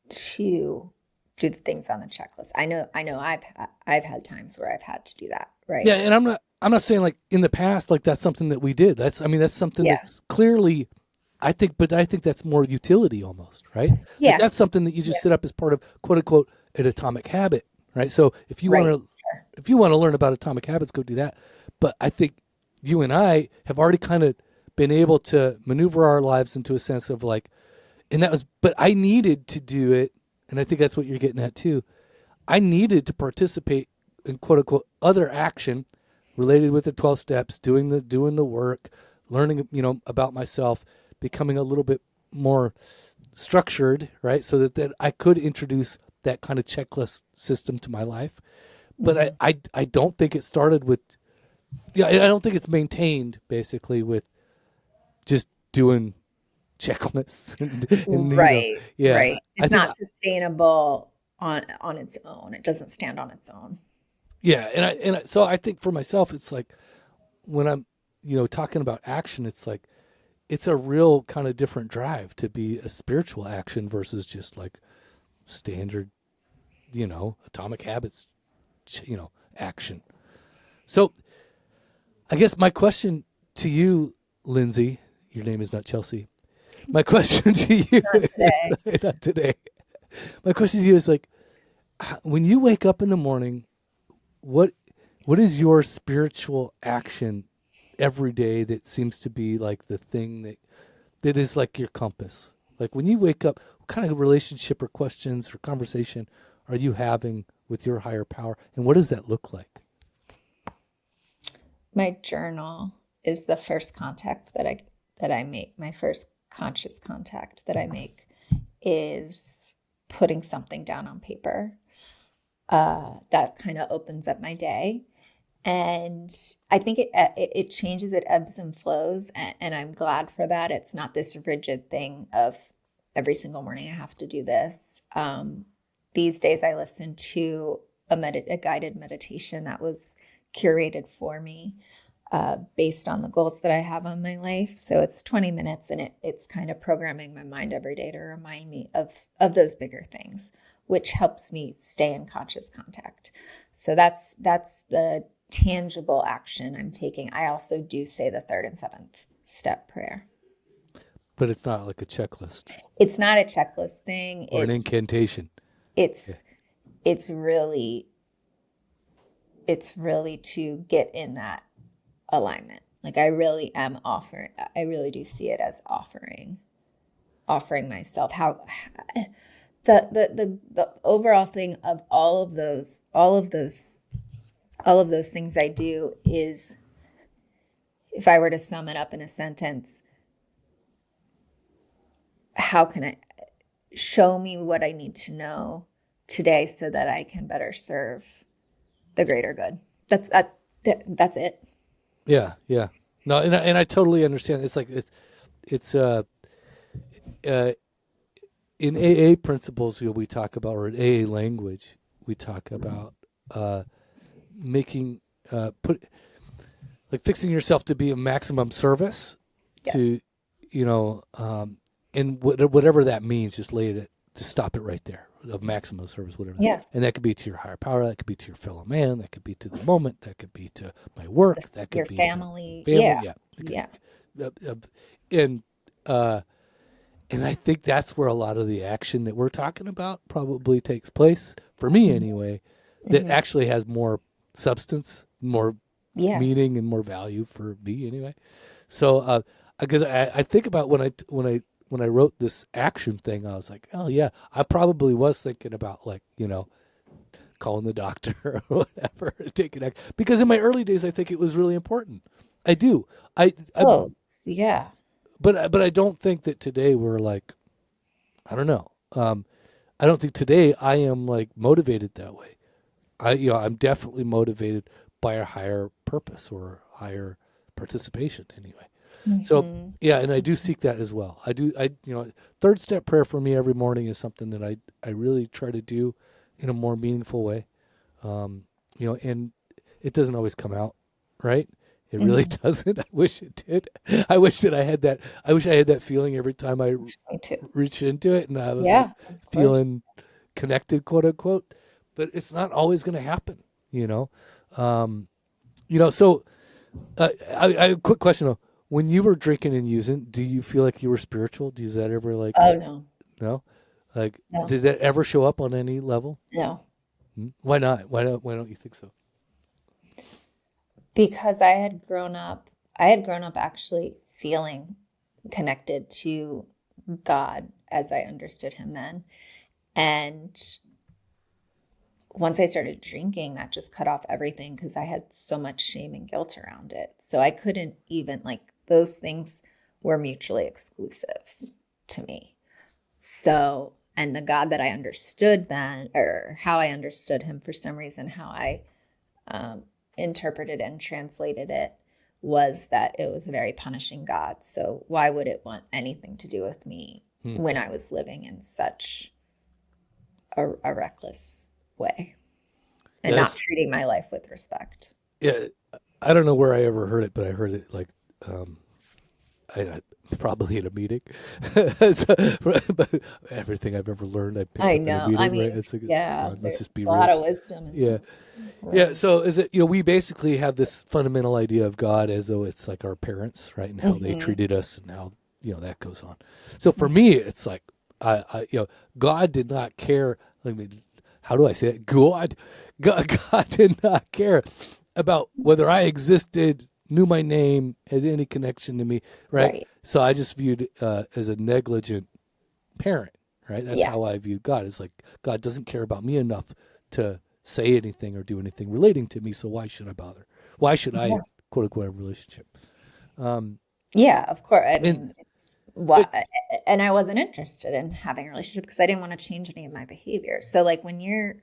to do the things on the checklist. I know I've had times where I've had to do that, right?
Yeah, and I'm not saying like in the past like that's something that we did. That's something
Yeah.
that's clearly I think that's more utility almost, right? Like
Yeah.
that's something that you just set up as part of quote unquote an atomic habit, right? So if you want to learn about atomic habits, go do that. But I think you and I have already kind of been able to maneuver our lives into a sense of like, and that was, but I needed to do it, and I think that's what you're getting at too. I needed to participate in quote unquote other action related with the 12 steps, doing the work, learning, about myself, becoming a little bit more structured, right? So that I could introduce that kind of checklist system to my life. But I don't think it started with, I don't think it's maintained basically with just doing checklists and
Right.
yeah.
Right.
I
It's
think
not sustainable on its own. It doesn't stand on its own.
yeah, so I think for myself, it's like when I'm, talking about action, it's like it's a real kind of different drive to be a spiritual action versus just like standard, atomic habits, action. So I guess my question to you, Lindsey, your name is not Chelsea. My question to you
Not today.
is not today. My question to you is like, when you wake up in the morning, what is your spiritual action every day that seems to be like the thing that is like your compass? Like when you wake up, what kind of relationship or questions or conversation are you having with your higher power, and what does that look like?
My journal is the first contact that I make. My first conscious contact that I make is putting something down on paper. That kind of opens up my day, and I think it changes, it ebbs and flows, and I'm glad for that. It's not this rigid thing of every single morning I have to do this. These days I listen to a guided meditation that was curated for me based on the goals that I have on my life. So it's 20 minutes, and it's kind of programming my mind every day to remind me of those bigger things, which helps me stay in conscious contact. So that's the tangible action I'm taking. I also do say the 3rd and 7th step prayer.
But it's not like a checklist
It's not a checklist thing.
or an incantation.
It's really to get in that alignment. Like I really do see it as offering myself. How the overall thing of all of those things I do is, if I were to sum it up in a sentence, how can I show me what I need to know today so that I can better serve the greater good? That's it.
Yeah, yeah. No, and I totally understand. It's like it's in AA principles, we talk about, or in AA language, we talk about making fixing yourself to be a maximum service to, and whatever that means, just just stop it right there, of maximum service, whatever.
Yeah.
And that could be to your higher power, that could be to your fellow man, that could be to the moment, that could be to my work, that could
Your
be
family.
to family.
Yeah.
Yeah. And I think that's where a lot of the action that we're talking about probably takes place, for me anyway, that actually has more substance, more meaning, and more value for me anyway. So, because I think about when I wrote this action thing, I was like, oh yeah, I probably was thinking about calling the doctor or whatever, taking action. Because in my early days, I think it was really important. I do.
Yeah.
But I don't think that today we're like, I don't know. I don't think today I am like motivated that way. I'm definitely motivated by a higher purpose or higher participation anyway. So yeah, and I do seek that as well. I 3rd step prayer for me every morning is something that I really try to do in a more meaningful way. And it doesn't always come out right. It really
Mhm.
doesn't. I wish it did. I wish that I had that. I wish I had that feeling every time I
Me too.
reached into it and I was like
Yeah, of course.
feeling connected, quote unquote. But it's not always going to happen, you know. Um, so I quick question though. When you were drinking and using, do you feel like you were spiritual? Does that ever like
Oh no,
no? Like,
no,
did that ever show up on any level?
no.
Why not? Why don't you think so?
Because I had grown up actually feeling connected to God as I understood him then. And once I started drinking, that just cut off everything because I had so much shame and guilt around it. So I couldn't even, like, those things were mutually exclusive to me. So, and the God that I understood then, or how I understood him for some reason, how I um, interpreted and translated it, was that it was a very punishing God. So why would it want anything to do with me
Hmm.
when I was living in such a reckless way and not
Yes.
treating my life with respect?
Yeah. I don't know where I ever heard it, but I heard it like um, I probably in a meeting. So, but everything I've ever learned, I picked
I
up in a
know. I
meeting, right?
mean,
Come
yeah,
on, let's
there's
just be
a lot
real.
of wisdom in
Yeah.
this.
Yeah.
Really.
So is it, we basically have this fundamental idea of God as though it's like our parents, right? And how they
Hmm.
treated us and how, that goes on. So for me, it's like, God did not care. I mean, how do I say it? God did not care about whether I existed, knew my name, had any connection to me, right?
Right.
So I just viewed it as a negligent parent, right? That's
Yeah.
how I viewed God. It's like God doesn't care about me enough to say anything or do anything relating to me. So why should I bother? Why should I
Yeah.
quote unquote have a relationship? Um,
Yeah, of course. I
and
mean, it's what,
it,
and I wasn't interested in having a relationship because I didn't want to change any of my behavior. So like when you're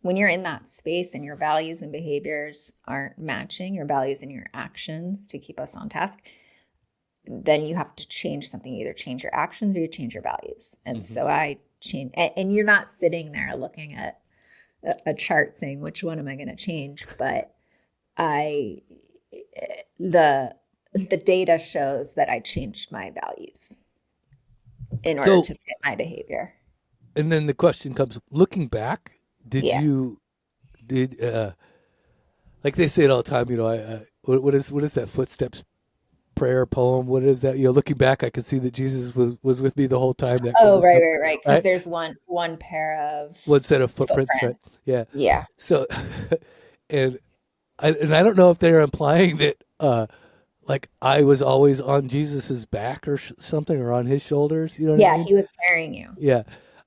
in that space and your values and behaviors aren't matching your values and your actions to keep us on task, then you have to change something. You either change your actions or you change your values. And
mhm.
so I change, and you're not sitting there looking at a chart saying which one am I going to change, but I the the data shows that I changed my values in order
So
to fit my behavior.
and then the question comes: looking back, did
Yeah.
you did like they say it all the time? What is that footsteps prayer poem? What is that? Looking back, I could see that Jesus was with me the whole time. That kind
Oh,
of
right,
stuff,
right, right. Because
right?
there's one pair of
One set of footprints, right?
footprints.
Yeah.
Yeah.
So, and I don't know if they're implying that like I was always on Jesus's back or something, or on his shoulders. You know what I
Yeah,
mean?
he was carrying you.
Yeah.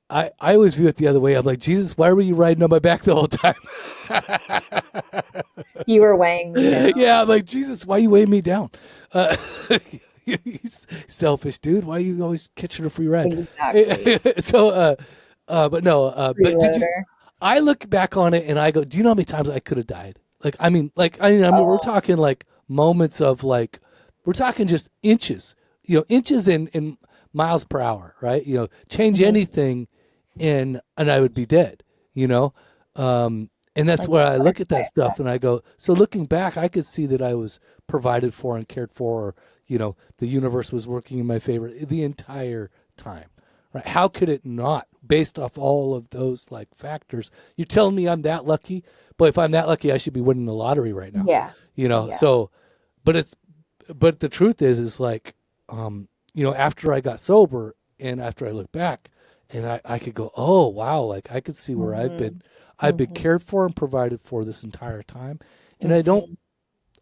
I always view it the other way. I'm like, Jesus, why were you riding on my back the whole time?
You were weighing me down.
Yeah, I'm like, Jesus, why are you weighing me down? Uh, you selfish dude. Why are you always catching a free ride?
Exactly.
So, but no, but did you?
Freeloader.
I look back on it and I go, do you know how many times I could have died? I mean, we're
Oh,
talking like moments of like, we're talking just inches, inches in miles per hour, right? Change
mhm.
anything, and I would be dead, you know. And that's
Like
where
a
I look at
butterfly
that stuff
effect.
and I go, so looking back, I could see that I was provided for and cared for, or the universe was working in my favor the entire time, right? How could it not, based off all of those like factors? You're telling me I'm that lucky, but if I'm that lucky, I should be winning the lottery right now,
Yeah. Yeah.
So, but but the truth is like, after I got sober and after I look back, and I could go, oh wow, like I could see where
Hmm.
I've been
Hmm.
cared for and provided for this entire time, and I don't
Hmm.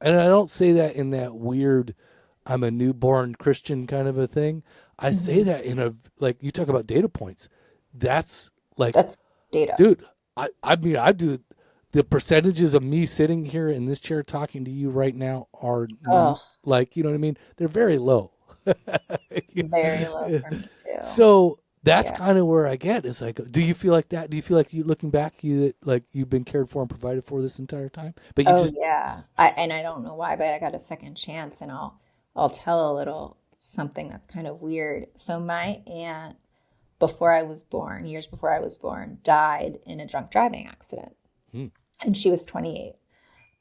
and I don't say that in that weird, I'm a newborn Christian kind of a thing. I say
Hmm.
that in a, like, you talk about data points. That's like,
That's data.
dude, I mean, I do the percentages of me sitting here in this chair talking to you right now are
Oh,
like, you know what I mean? They're very low.
very low for me too.
So that's
Yeah.
kind of where I get is like, do you feel like that? Do you feel like, you looking back, like you've been cared for and provided for this entire time, but you
Oh
just,
yeah. I don't know why, but I got a second chance, and I'll tell a little something that's kind of weird. So my aunt, before I was born, years before I was born, died in a drunk driving accident,
hmm,
and she was 28.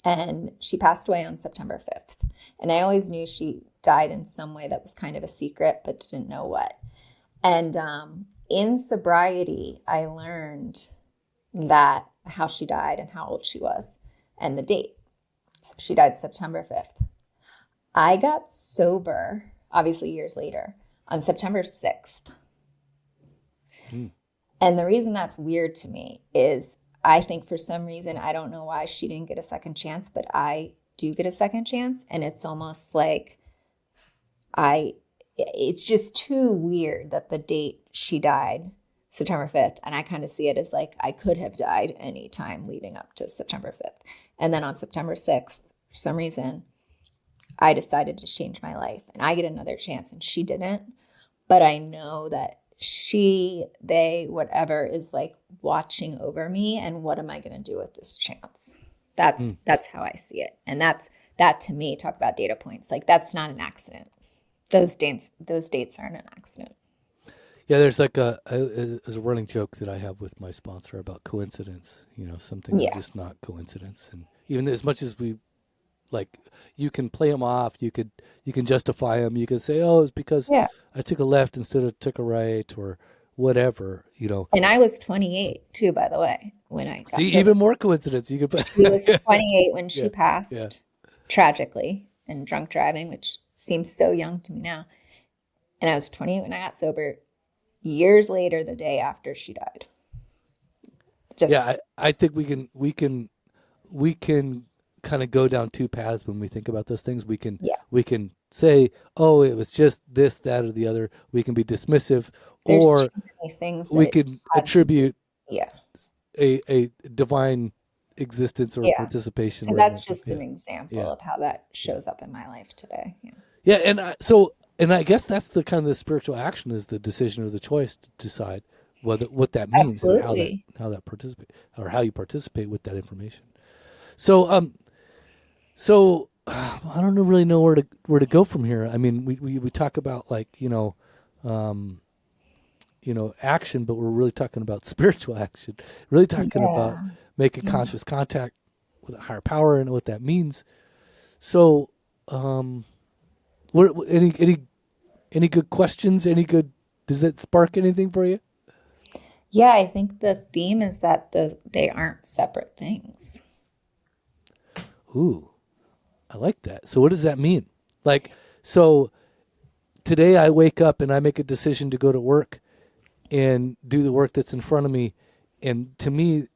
And she passed away on September 5th. And I always knew she died in some way that was kind of a secret, but didn't know what. And in sobriety, I learned that how she died and how old she was and the date. So she died September 5th. I got sober, obviously years later, on September 6th. And the reason that's weird to me is I think for some reason, I don't know why she didn't get a second chance, but I do get a second chance. And it's almost like it's just too weird that the date she died, September 5th. And I kind of see it as like, I could have died any time leading up to September 5th. And then on September 6th, for some reason, I decided to change my life and I get another chance and she didn't. But I know that they, whatever is like watching over me and what am I going to do with this chance? That's how I see it. And that to me, talk about data points. Like that's not an accident. Those dates aren't an accident.
Yeah, there's like a running joke that I have with my sponsor about coincidence. Some things are just not coincidence. And even as much as we like, you can play them off, you can justify them. You can say, oh, it's because I took a left instead of took a right or whatever,
And I was 28 too, by the way, when I got sober.
Even more coincidence. You could.
She was 28 when she passed tragically and drunk driving, which seems so young to me now. And I was 28 when I got sober. Years later, the day after she died.
I think we can kind of go down two paths when we think about those things. We can say, oh, it was just this, that, or the other. We can be dismissive,
There's
or
too many things
we can attribute a divine existence or participation.
So that's just an example of how that shows up in my life today.
And I guess that's the kind of the spiritual action is the decision or the choice to decide what that means.
Absolutely.
And how that participate or how you participate with that information. So I don't really know where to go from here. I mean, we talk about like action, but we're really talking about spiritual action. Really talking about making conscious contact with a higher power and what that means. So, any good questions? Does that spark anything for you?
Yeah, I think the theme is that they aren't separate things.
Ooh, I like that. So what does that mean? Like, so today I wake up and I make a decision to go to work and do the work that's in front of me. And to me,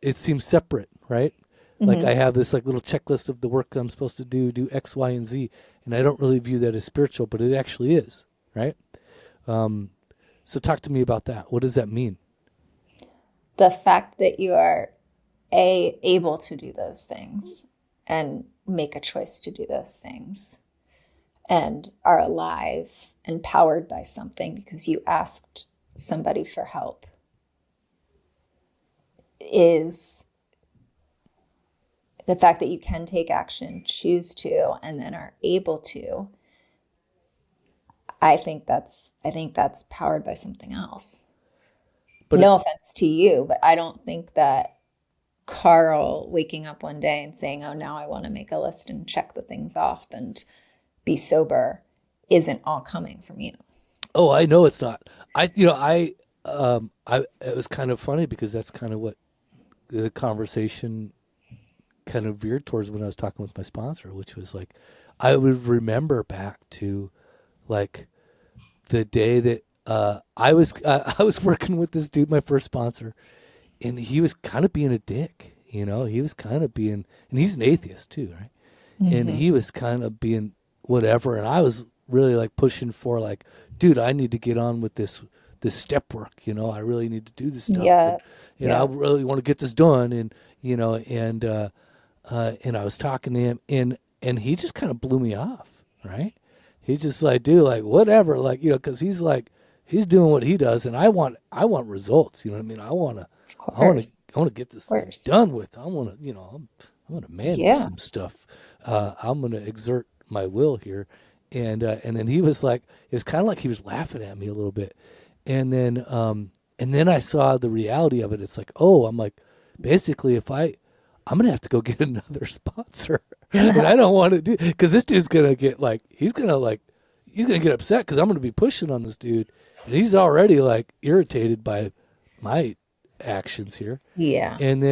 it seems separate, right? Like I have this like little checklist of the work I'm supposed to do X, Y, and Z. And I don't really view that as spiritual, but it actually is, right? So talk to me about that. What does that mean?
The fact that you are able to do those things and make a choice to do those things and are alive and powered by something because you asked somebody for help is the fact that you can take action, choose to, and then are able to. I think that's powered by something else. But no offense to you, but I don't think that Carl waking up one day and saying, oh, now I want to make a list and check the things off and be sober isn't all coming from you.
Oh, I know it's not. It was kind of funny because that's kind of what the conversation kind of veered towards when I was talking with my sponsor, which was like, I would remember back to like the day that I was working with this dude, my first sponsor, and he was kind of being a dick, he was kind of being, and he's an atheist too, right? And he was kind of being whatever, and I was really like pushing for like, dude, I need to get on with this step work, I really need to do this stuff. And I really want to get this done, and and I was talking to him, and he just kind of blew me off, right? He's just like, dude, like whatever, like because he's like he's doing what he does, and I want results. You know what I mean? I want to get this thing done with. I want to I'm going to manage some stuff. I'm going to exert my will here, and then he was like, it was kind of like he was laughing at me a little bit, and then I saw the reality of it. It's like, oh, I'm like, basically, if I I'm going to have to go get another sponsor. And I don't want to do, because this dude's going to get like, he's going to get upset because I'm going to be pushing on this dude. And he's already like irritated by my actions here.
Yeah.
And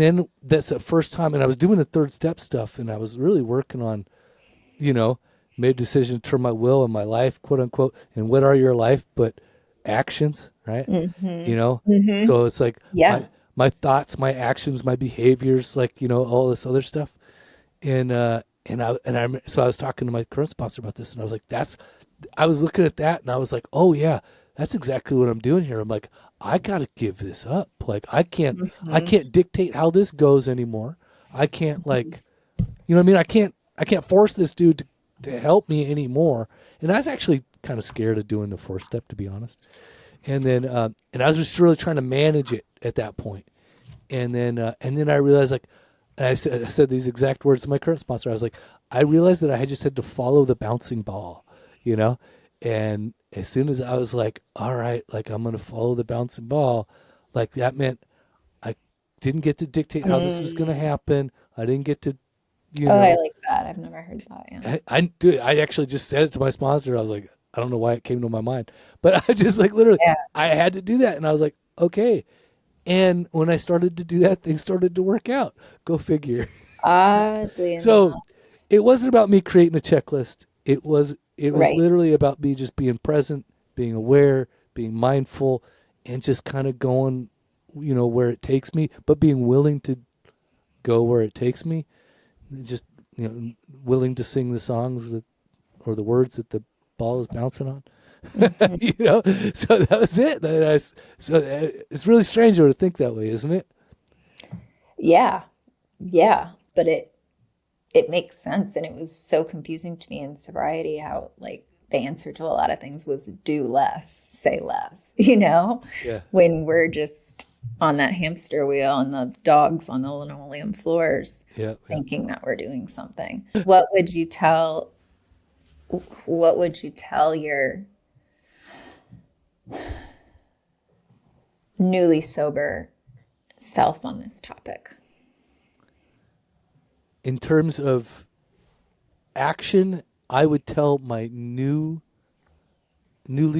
then that's the first time, and I was doing the third step stuff, and I was really working on, made a decision to turn my will and my life, quote unquote, and what are your life but actions, right? So it's like
Yeah.
my thoughts, my actions, my behaviors, like, all this other stuff. So I was talking to my current sponsor about this, and I was like, I was looking at that, and I was like, oh yeah, that's exactly what I'm doing here. I'm like, I got to give this up. Like, I can't dictate how this goes anymore. I can't like, what I mean? I can't force this dude to help me anymore. And I was actually kind of scared of doing the fourth step, to be honest. And then, and I was just really trying to manage it at that point. And then I realized, like, and I said these exact words to my current sponsor. I was like, I realized that I just had to follow the bouncing ball, and as soon as I was like, all right, like, I'm going to follow the bouncing ball, like, that meant I didn't get to dictate how this was going to happen. I didn't get to,
I like that. I've never heard that. Yeah.
I actually just said it to my sponsor. I was like, I don't know why it came to my mind, but I just like literally,
Yeah.
I had to do that. And I was like, okay. And when I started to do that, things started to work out. Go figure.
Oddly
So
enough.
it wasn't about me creating a checklist. It was
Right.
literally about me just being present, being aware, being mindful, and just kind of going, where it takes me, but being willing to go where it takes me. Just, willing to sing the songs or the words that the ball is bouncing on. So that was it. It's really strange to think that way, isn't it?
Yeah. Yeah. But it makes sense. And it was so confusing to me in sobriety how, like, the answer to a lot of things was do less, say less,
Yeah.
when we're just on that hamster wheel and the dogs on the linoleum floors
Yeah.
thinking that we're doing something. What would you tell your newly sober self on this topic?
In terms of action, I would tell my newly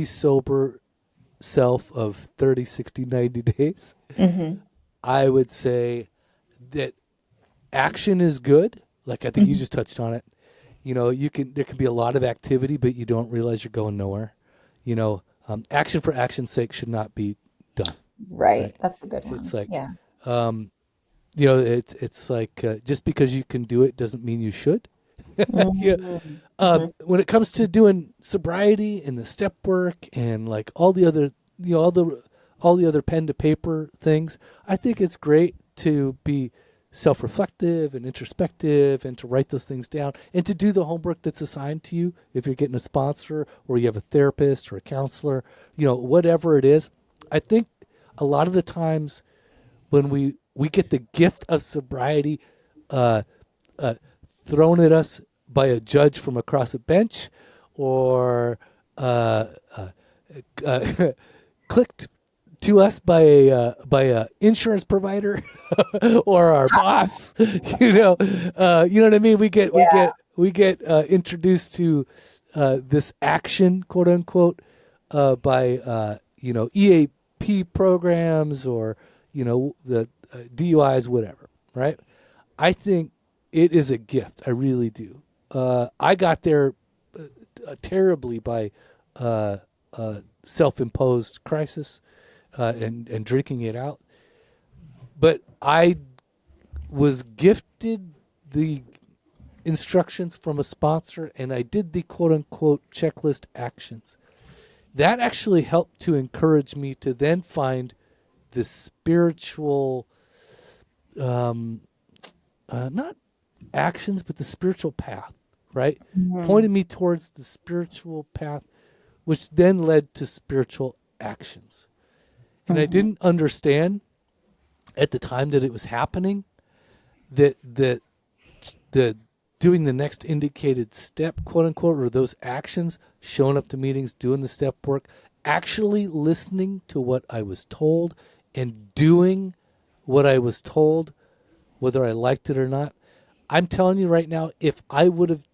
sober self of 30, 60, 90 days. I would say that action is good. Like, I think you just touched on it. There can be a lot of activity, but you don't realize you're going nowhere. Action for action's sake should not be done.
Right.
Right.
That's a good one.
It's like,
Yeah.
it's like, just because you can do it doesn't mean you should. When it comes to doing sobriety and the step work and like all the other, all the other pen to paper things, I think it's great to be self-reflective and introspective and to write those things down and to do the homework that's assigned to you. If you're getting a sponsor or you have a therapist or a counselor, whatever it is, I think a lot of the times when we get the gift of sobriety thrown at us by a judge from across a bench, or clicked to us by a insurance provider or our boss. You know what I mean. We get introduced to this action, quote unquote, by EAP programs or the DUIs, whatever. Right? I think it is a gift. I really do. I got there terribly by self-imposed crisis and drinking it out. But I was gifted the instructions from a sponsor, and I did the quote-unquote checklist actions. That actually helped to encourage me to then find the spiritual, not actions, but the spiritual path, right?
Mm-hmm.
Pointed me towards the spiritual path, which then led to spiritual actions. And I didn't understand at the time that it was happening that the doing the next indicated step, quote unquote, or those actions, showing up to meetings, doing the step work, actually listening to what I was told and doing what I was told whether I liked it or not. I'm telling you right now, if I would have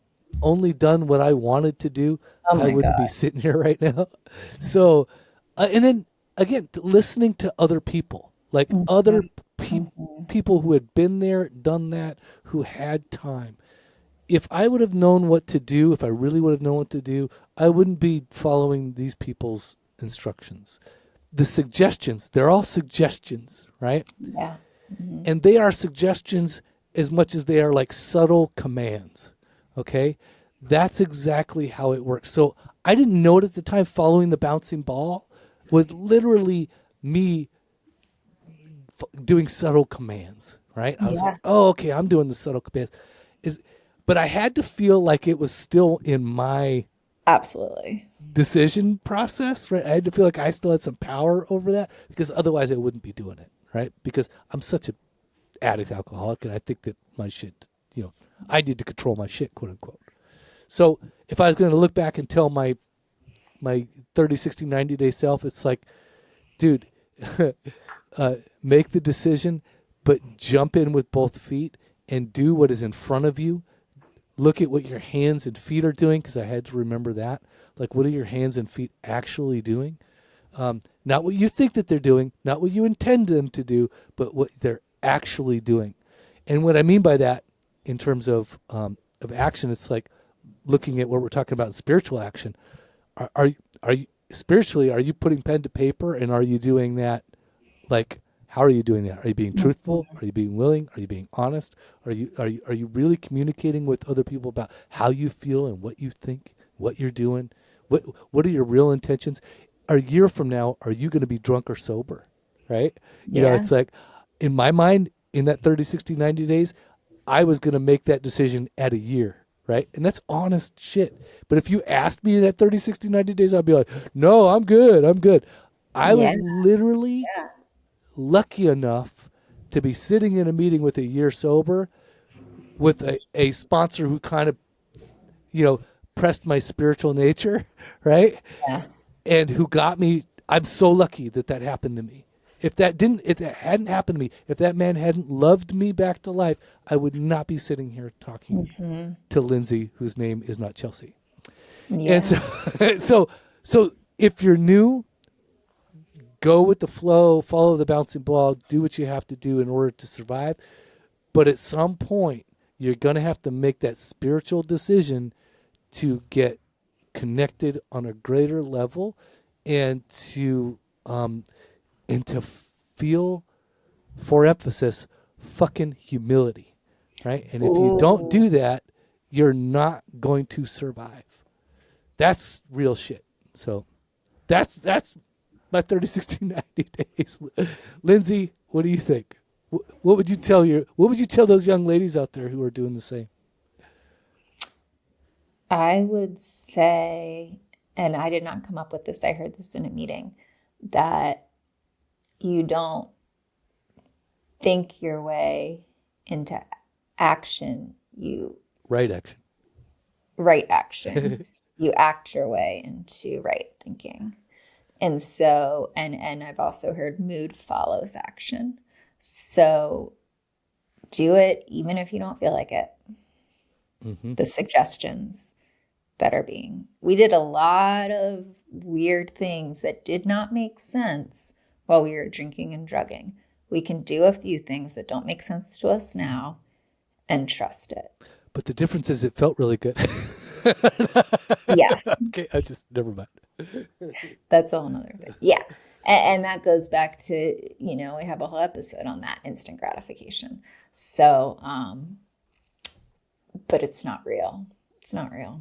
only done what I wanted to do,
Oh
I
my
wouldn't be
God.
sitting here right now. So, and then again, listening to other people, like other
Mhm,
pe-
mhm.
people who had been there, done that, who had time. If I would have known what to do, if I really would have known what to do, I wouldn't be following these people's instructions. The suggestions, they're all suggestions, right?
Yeah. Mhm.
And they are suggestions as much as they are like subtle commands. Okay? That's exactly how it works. So I didn't know it at the time. Following the bouncing ball was literally me doing subtle commands, right? I was like,
Yeah,
oh, okay, I'm doing the subtle commands. Is, but I had to feel like it was still in my
absolutely.
decision process, right? I had to feel like I still had some power over that because otherwise I wouldn't be doing it, right? Because I'm such a addict alcoholic, and I think that my shit, I need to control my shit, quote unquote. So if I was going to look back and tell my 30, 60, 90-day self, it's like, dude, make the decision, but jump in with both feet and do what is in front of you. Look at what your hands and feet are doing, because I had to remember that. Like, what are your hands and feet actually doing? Not what you think that they're doing, not what you intend them to do, but what they're actually doing. And what I mean by that, in terms of action, it's like looking at what we're talking about in spiritual action. Are you spiritually? Are you putting pen to paper, and are you doing that? Like, how are you doing that? Are you being truthful? Are you being willing? Are you being honest? Are you really communicating with other people about how you feel and what you think, what you're doing? What are your real intentions? A year from now, are you going to be drunk or sober? Right?
Yeah.
It's like, in my mind, in that 30, 60, 90 days, I was going to make that decision at a year. Right? And that's honest shit. But if you asked me in that 30, 60, 90 days, I'd be like, no, I'm good. I'm good. I was
Yeah.
literally
Yeah.
lucky enough to be sitting in a meeting with a year sober with a sponsor who kind of, you know, pressed my spiritual nature, right?
Yeah.
And who got me. I'm so lucky that that happened to me. If that hadn't happened to me, if that man hadn't loved me back to life, I would not be sitting here talking
Hmm.
to Lindsey, whose name is not Chelsea. And
Yeah.
so, so if you're new, go with the flow, follow the bouncing ball, do what you have to do in order to survive. But at some point, you're going to have to make that spiritual decision to get connected on a greater level, and to um, and to feel, for emphasis, fucking humility, right? And if you don't
Ooh.
do that, you're not going to survive. That's real shit. So that's my 30, 60, 90 days. Lindsey, what do you think? What would you tell those young ladies out there who are doing the same?
I would say, and I did not come up with this, I heard this in a meeting, that you don't think your way into action. You
Right action.
right action. You act your way into right thinking. And so, and I've also heard mood follows action. So do it even if you don't feel like it.
Mm-hmm.
The suggestions that are being. We did a lot of weird things that did not make sense while we were drinking and drugging. We can do a few things that don't make sense to us now and trust it.
But the difference is it felt really good.
Yes,
Okay, I just never mind.
that's a whole nother thing. Yeah. And that goes back to, we have a whole episode on that instant gratification. So, but it's not real. It's not real.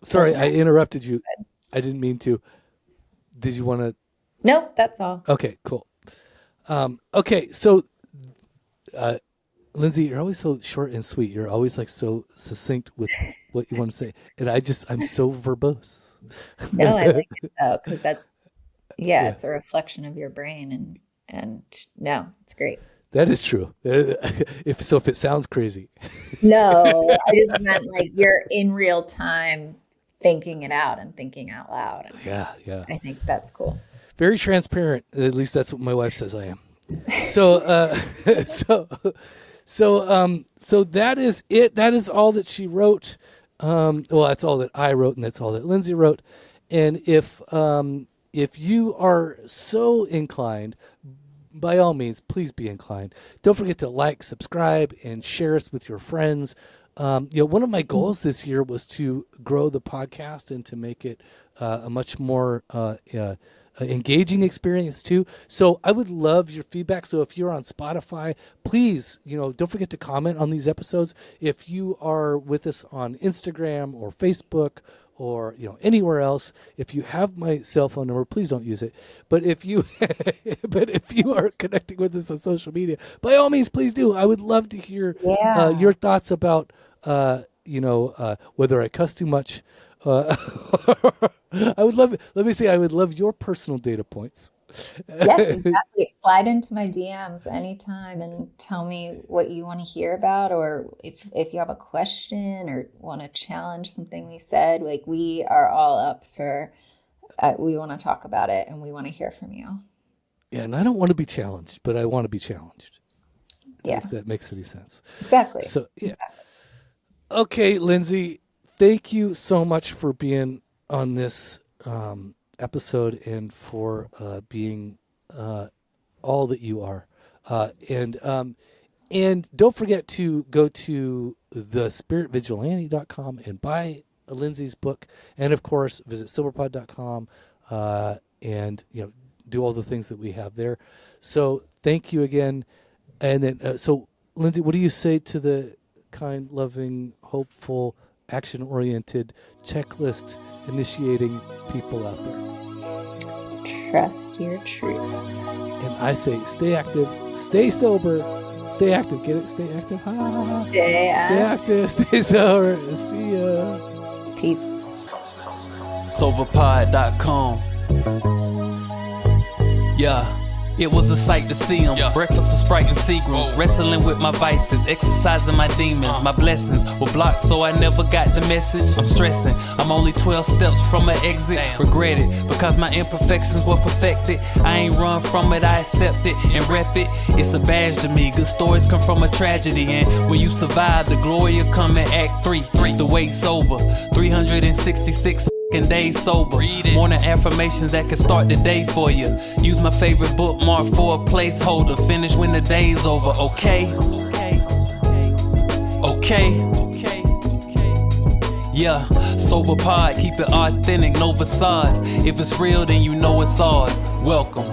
Sorry,
Doesn't
I
act
interrupted you.
good.
I didn't mean to. Did you want to?
Nope, that's all.
Okay, cool. Okay, so uh, Lindsey, you're always so short and sweet. You're always like so succinct with what you want to say, and I'm so verbose.
No, I like it though, because yeah,
Yeah,
it's a reflection of your brain and no, it's great.
that is true. If it sounds crazy,
No, I just meant like you're in real time thinking it out and thinking out loud. And
yeah, yeah.
I think that's cool.
Very transparent. At least that's what my wife says I am. So so that is it. That is all that she wrote. Well, that's all that I wrote, and that's all that Lindsey wrote. And if you are so inclined, by all means, please be inclined. Don't forget to like, subscribe, and share us with your friends. One of my goals this year was to grow the podcast and to make it a much more engaging experience too. So I would love your feedback. So if you're on Spotify, please, don't forget to comment on these episodes. If you are with us on Instagram or Facebook or anywhere else, if you have my cell phone number, please don't use it. But if you are connecting with us on social media, by all means, please do. I would love to hear your thoughts about whether I cuss too much. I would love. Let me say, I would love your personal data points.
Yes, exactly. Slide into my DMs anytime and tell me what you want to hear about, or if you have a question or want to challenge something we said. Like, we are all up for. We want to talk about it, and we want to hear from you.
Yeah, and I don't want to be challenged, but I want to be challenged.
Yeah,
if that makes any sense.
Exactly.
So yeah. Okay, Lindsey, thank you so much for being on this episode and for being all that you are. And don't forget to go to thespiritvigilante.com and buy Lindsey's book, and of course visit soberpod.com and do all the things that we have there. So thank you again. And then so Lindsey, what do you say to the kind, loving, hopeful, action-oriented, checklist initiating people out there?
Trust your truth.
And I say, stay active, stay sober, stay active. Get it? Stay active.
Stay
active, stay sober. See ya.
Peace.
SoberPod.com. Yeah. It was a sight to see them. Breakfast with Sprite and Seagrams. Wrestling with my vices, exercising my demons. My blessings were blocked, so I never got the message. I'm stressing, I'm only 12 steps from an exit. Regret it, because my imperfections were perfected. I ain't run from it, I accept it and rep it. It's a badge to me, good stories come from a tragedy. And when you survive, the glory will come in Act 3. The wait's over, 366 days sober. Morning affirmations that can start the day for you. Use my favorite bookmark for a placeholder. Finish when the day's over. Okay. Yeah, SoberPod, keep it authentic, no facades. If it's real, then you know it's ours. Welcome.